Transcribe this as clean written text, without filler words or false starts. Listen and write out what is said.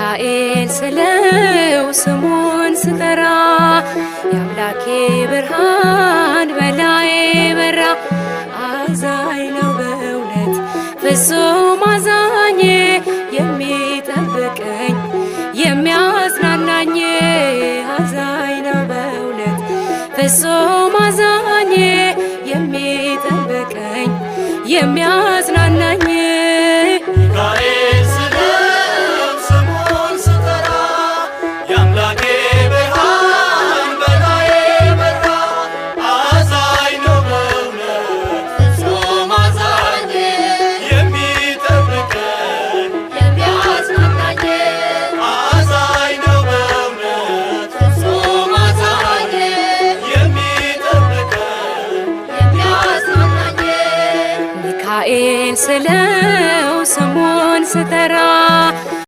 ሚካኤል ስለው ስሙን ስጠራ የአምላኬ ብርሃን በላዬ በራ። አዛኝ ነው በእውነት ፍጹም አዛኝ የሚጠብቀኝ የሚያጽናናኝ። አዛኝ ነው በእውነት ፍጹም አዛኝ የሚጠብቀኝ የሚያጽናናኝ። ሚካኤል ስለው ስሙን ስጠራ የአምላኬ ብርሃን በላዬ በራ። አዛኝ ነው በእውነት ፍጹም አዛኝ የሚጠብቀኝ የሚያጽናናኝ። አዛኝ ነው በእውነት ፍጹም አዛኝ የሚጠብቀኝ የሚያጽናናኝ። ሚካኤል ስለው